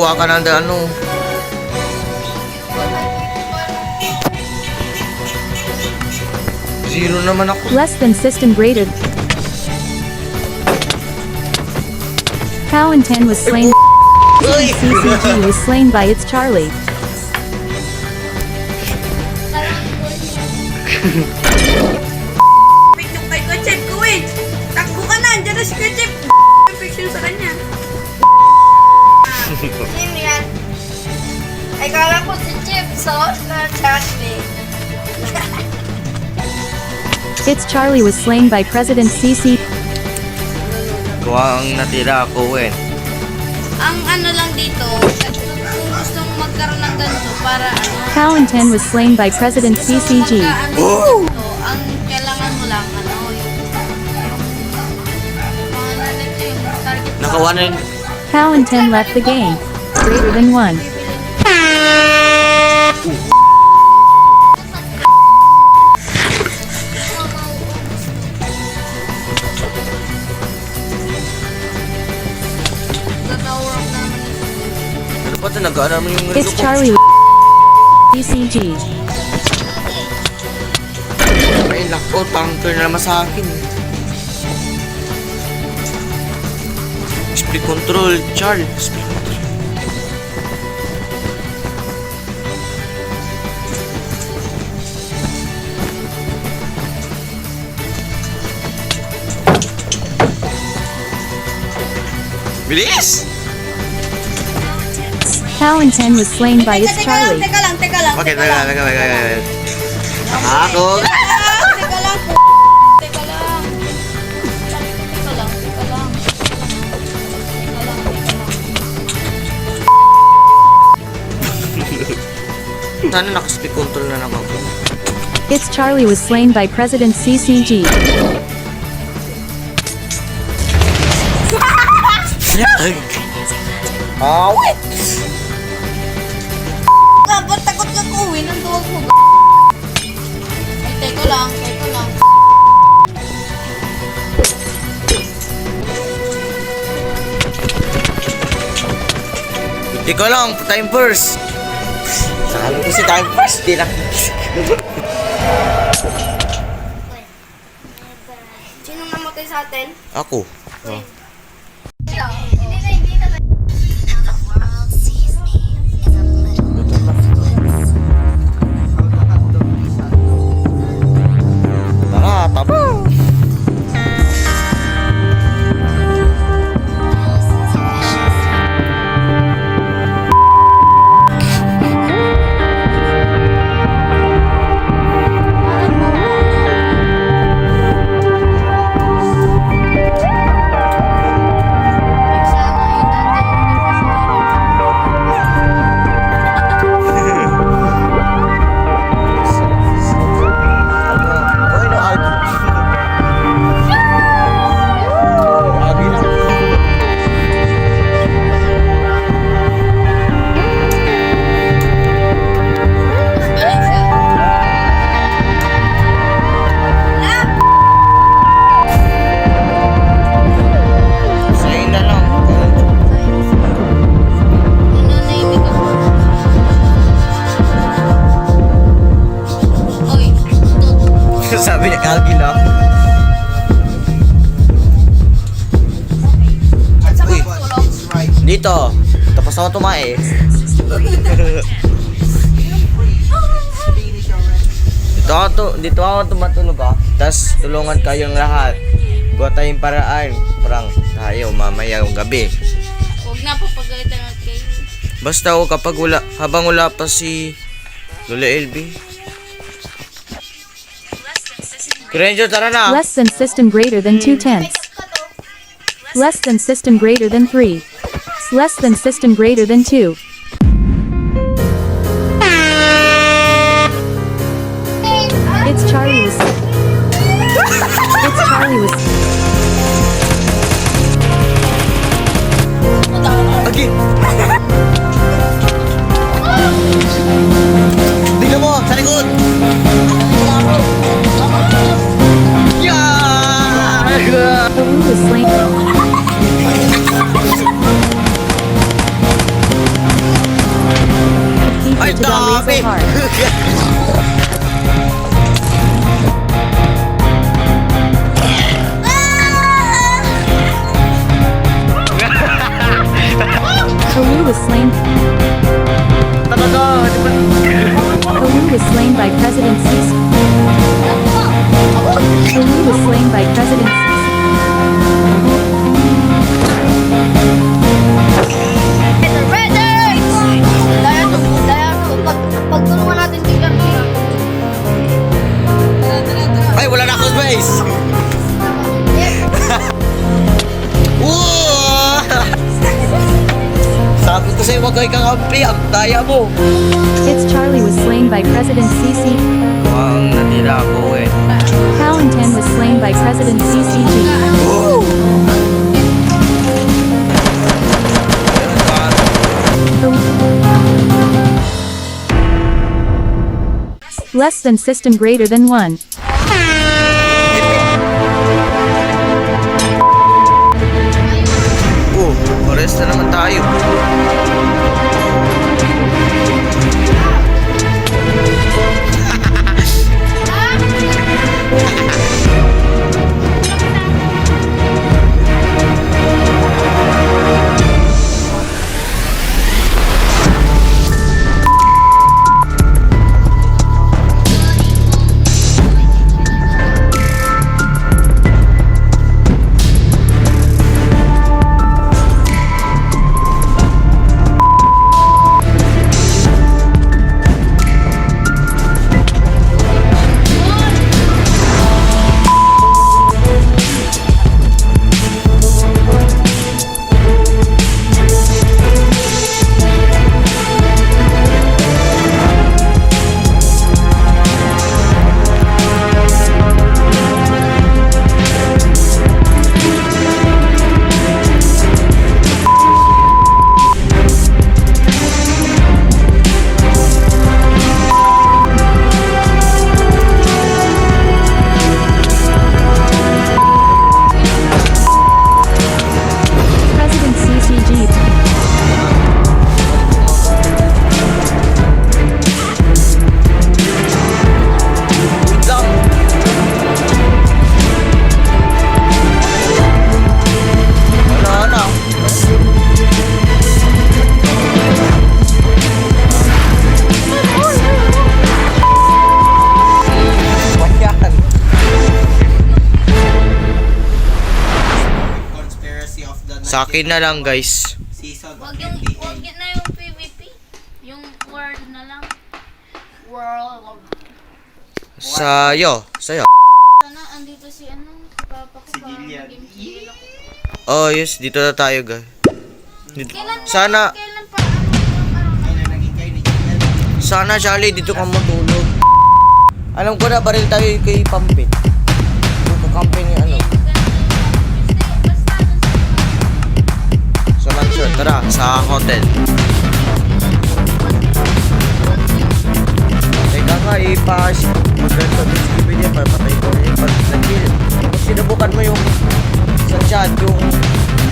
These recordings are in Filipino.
kuha ka ng ano. Zero naman ako. Less than system greater. Cow and 10 was slain. Uy! CCG was slain by its Charlie. Picture kay Kuchep ko eh. Takbo ka na, andyan na si Kuchep. Picture sa kanya. Sino yan? Ay, kala ko si Chip, so, na Charlie. Its Charlie was slain by President CC. Kuha ang natira ako eh. Ang ano lang dito, kung gusto mong magkaroon ng ganito para ano, Cow and 10 was slain by President CCG. Ano, ang kailangan mo lang, ano, yung target sa Nakawa na yun. Cow and 10 left the game. Greater than 1. Natawag naman ito. Ano pa ito? Nag-ano naman yung Its relo ko. Charlie CCG. Ay, lako. Parang turn na naman sa akin. Split control, Charles. Split control. Bilis! Cow and 10 was slain by its Charlie. Teka lang. Okay, teka. Ako! Teka lang. Sana naka-split control na naman ako. Its Charlie was slain by President CCG. Awit! Ba't takot ka kuwi ng duwag mo? Ay, teka lang. Ikaw lang, time first. Sabi ko si time first, di lang. Sino namatay sa atin? Ako. Hindi na. Tara, tabo. Oy, no, Agi. Agi na. Sa'yo na lang. Sabi niya, Agi lang. Uy, dito. Tapos ako tumae. Dito ako tumatulog ah. Tapos tulungan kayong lahat. Gawa tayong paraan. Parang tayo mamaya yung gabi. Huwag na, papagalitan natin kayo. Basta ako kapag habang wala pa si Lola LB. Ranger, tara na! Less than system greater than 2/10. Less than system greater than 3. Less than system greater than 2. Its Charlie was. Its Charlie was. Okay. Tingnan mo, sa likod! Yeah! Who was slain? over to Don Weasel Hard. Kalu was slain. Kalu was slain by President Sisi. Kalu was slain by President Sisi. Pagtulungan natin si Carmina. Ay, wala na ako space! Woo! Sabi ko sa'yo, wag kayo kakampi. Ang daya mo. It's Charlie was slain by President Sisi. Ang natira ko eh. Palantin was slain by President CCG. Less than system greater than 1. Oh, pares na naman tayo. President CCG. Wait lang. Wala na. Ayan. Conspiracy of the Sa akin na lang guys. season of Wag yung, NBA. wag yun na yung PVP. Yung word na lang. World. Sa'yo. Sana andito si ano, si Papa ko para Gillian. maging chill ako. Oh yes, dito na tayo guys. Kailan Sana, kailan pa ano Ay, na naging kayo ni Gillian. sana Charlie dito ka matulog. Alam ko na baril tayo kay Pampit. Kukampin yung ano. Sa mansion, tara, sa hotel. Teka nga, mag-rento din si Bibili para patay ko rin pag nag-kill. Pag sinubukan mo yung sa chat, yung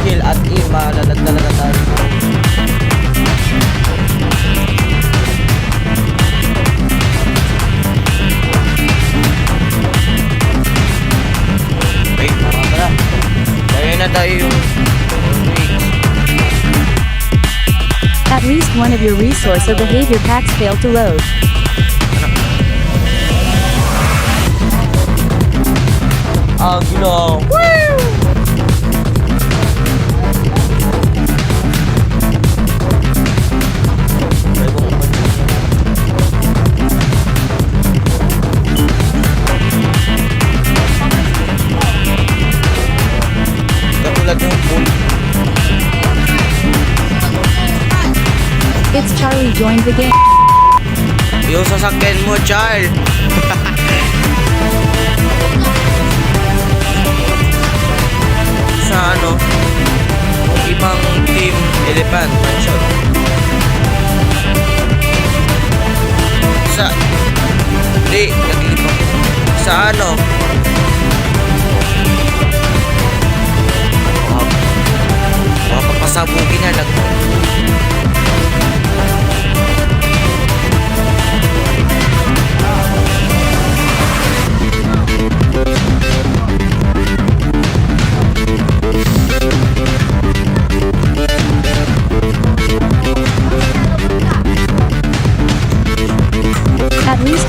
kill at malalag talaga tayo. Wait, tara. Kaya na tayo yung At least one of your resource or behavior packs failed to load. Agno. Katulad yung pool. It's Charlie joined the game. Yung sasakyan mo, Charles. Sa ano, ibang team elephant mansion. Sa, di, naglilipang. Sa ano, papasabugin na lang.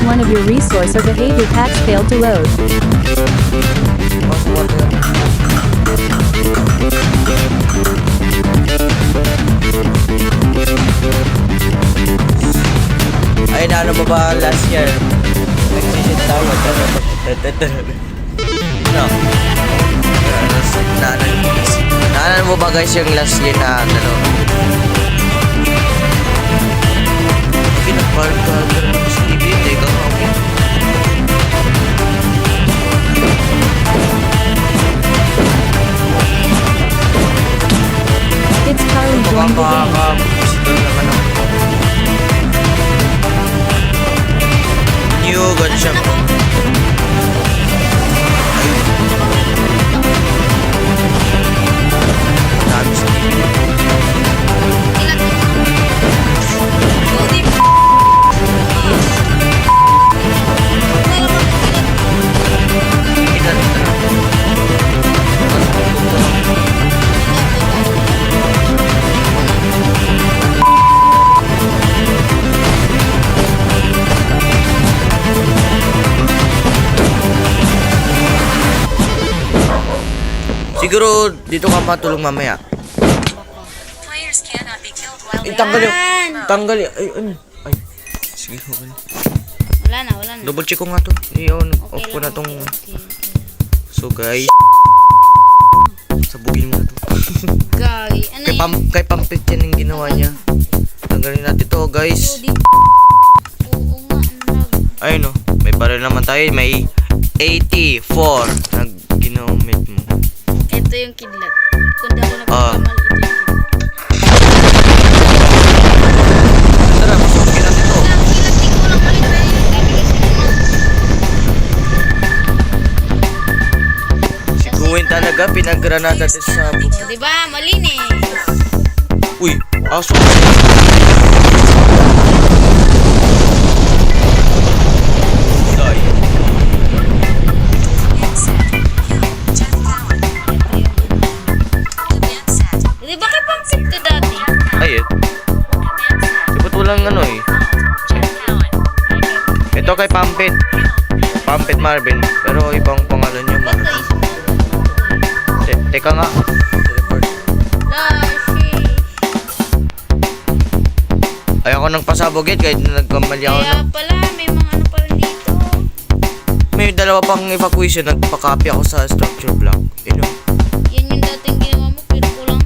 one of your resource or behavior packs failed to load. Mas water. Ay, naano mo ba last year? Nagsisit tayo. No. Naanan mo ba guys yung last year na ano? Pinag-park ka sa TV, teka nga okay. It's Carly joined the game. Makaka-visitor naman ako. New gunshot. Dami sa TV. Ilan ito? Siguro dito ka matulong mamaya. Ay, tanggal yun. Tanggal yun. Ay, ay. Ay. Sige, okay. Wala na. Double check ko nga to. I-on, off ko na tong... Okay. So guys, sabugin mo na to. Gagi. Ano yun? Kay Pampit yan yung ginawa niya. Tanggalin natin to guys. Oo nga. Ayun o, may baril naman tayo. May 84 na ginamit mo. Ito yung kidlat. Kung di ako Ah. nagkakamali, ito yung kidlat. Tara, masukin natin to. Kidlat, di ko lang balik na yun. Sabi kasi Si Gwen talaga, pinagranada natin sa... O, diba? Malinis. Uy, aso. Dai. Di ba kay Pampit to dati? Ay, dapat walang ano eh. Ito kay Pampit. Pampit Marvin. Pero ibang pangalan niya Ba't Marvin. kayo? Teka nga. Lashi. Ay ako nang pasabog yun kahit nagkamali ako Kaya ng... pala, may mga ano pa rin dito. May dalawa pang evacuation. Nagpa-copy ako sa structure block. You know. Yan yung dating ginawa mo, pero kulang.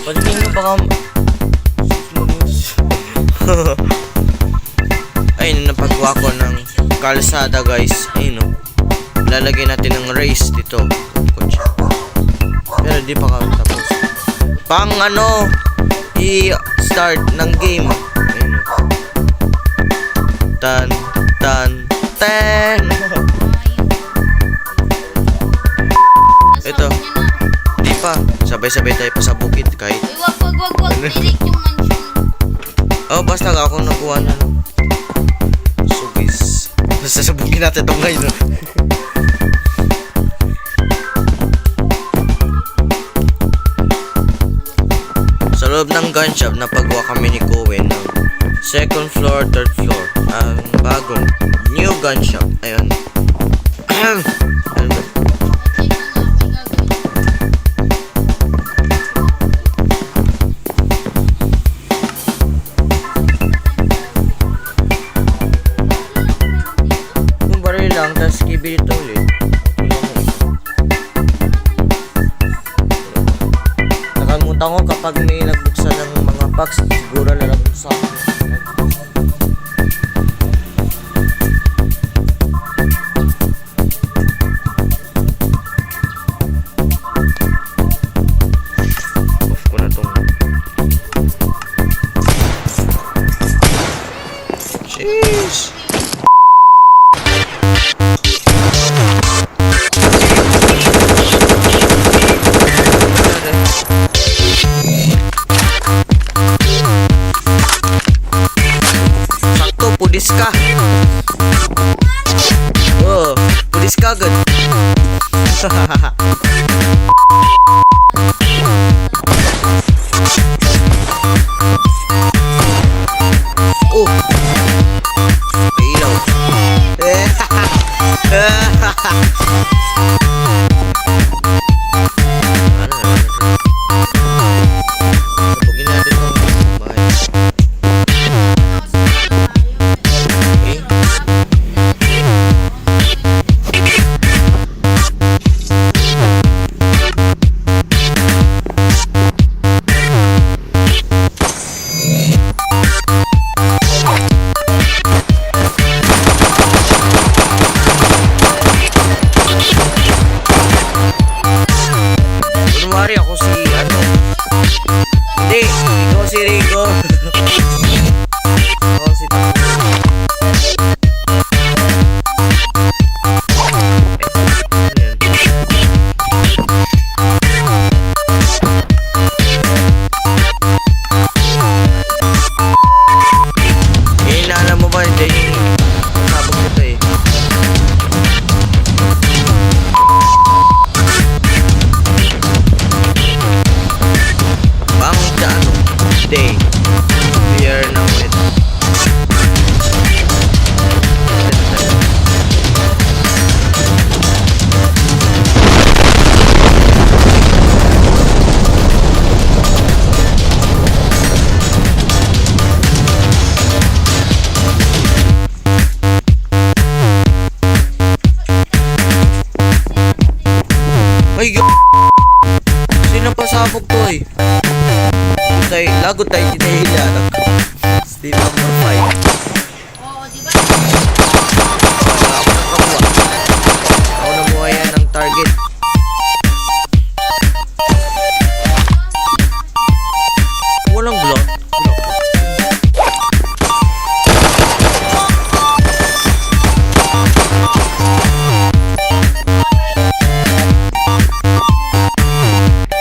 Pagdating nyo baka... Ayun, napagawa ko ng kalsada guys. Ayun o. Lalagay natin ng race dito. Kotse. Pero di pa kami tapos. Pang ano, i-start ng game. Ayun o. Tan, tan, ten. Ito. Di pa. Sabay-sabay tayo pa sa bukid kahit. Uy, wag. Direct yung mansion. Oh, basta ako nakuha na. Sugis. Basta sabugin natin itong ngayon. Sa loob ng gun shop, napagawa kami ni Cohen ng second floor, third floor. Ang bagong new gun shop. Ayun. Ayun. Kung baril lang, tapos kibili ito ulit. Nakalimutan ko kapag may nagbuksan ng mga packs, siguro lalabog sa akin. Off ko na tong... Sheesh! Sabog to eh. Lagot tayo kinahila. Steve number 5. Oo, di ba? Ako nabuhay yan ng target. Walang block.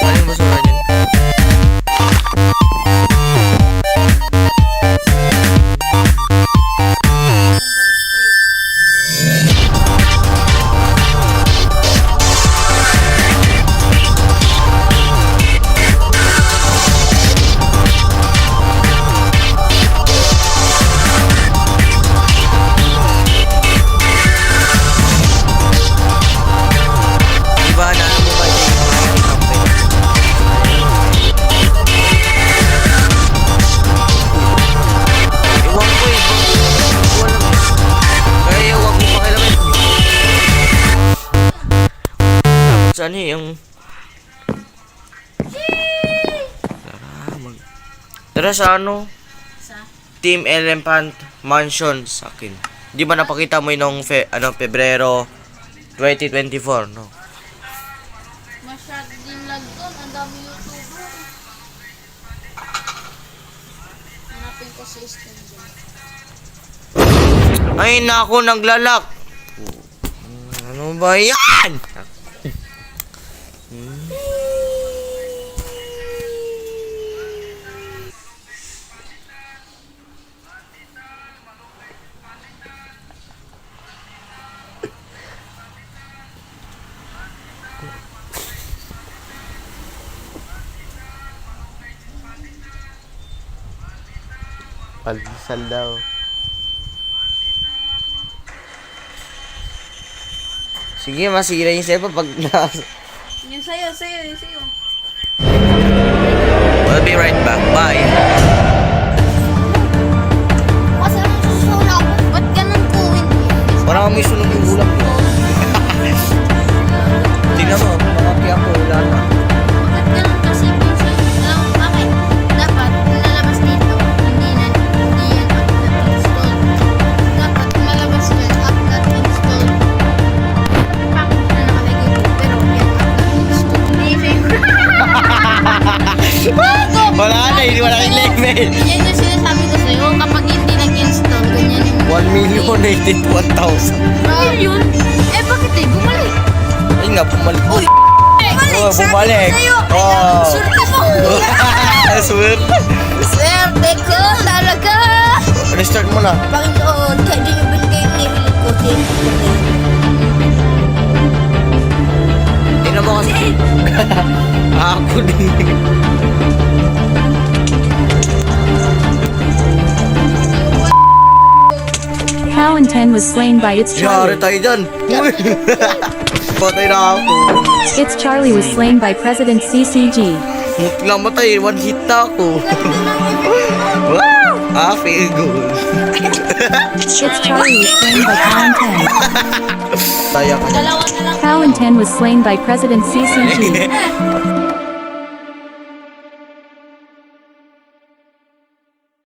Ano yung basura niyan? Diba na ano mo ba yung campaign? Ewan ko eh. Wala mo. Kaya huwag mo pakialaman. Dapat saan eh yung... Tara sa ano? Sa? Team Elephant Mansion sa akin. Di ba napakita mo yung Pebrero 2024, no? Masyado din lag doon. Ang dami YouTuber. Hanapin ko si Stem dyan. Ay, naku, naglalak. Ano ba yan? Palisal daw. Sige, masira yung cellphone pag Yung sa'yo, yung sa'yo. We'll be right back. Bye. Kasi ang susula ko. Ba't ganun po? Parang may sunog yung ulam ko. Tingnan mo, makakaya ko, wala na. Ba't ganun kasi minsan? Alam mo bakit? Dapat lalabas dito. Hindi yan upload install. Dapat malabas yan upload install. Bakit na nakalagay ko? Pero yan upload install. Wala na, hindi wala kang level. Yan yung sinasabi ko sa'yo. Kapag hindi nag-install, ganyan yung... 1,081,000. Million? Eh bakit eh? Bumalik. Ay nga, bumalik. Uy! Bumalik! Oh, bumalik. Sabi ko sa'yo. Oh. Surta mo! Swerte. Swerte ko talaga! Restart mo na. Panginoon, kaya din yung binigay yung nihilig ko. Tingnan mo kasi. Ako din. Cowan 10 was slain by its Yari Charlie. tayo dyan. Uy! Patay na ako. Its Charlie was slain by President CCG. Muti lang matay. One hit na ako. Wow! Feel good. Its Charlie was slain by Cowan 10. Tayo ka. Dalawa na lang. Cowan 10 was slain by President CCG.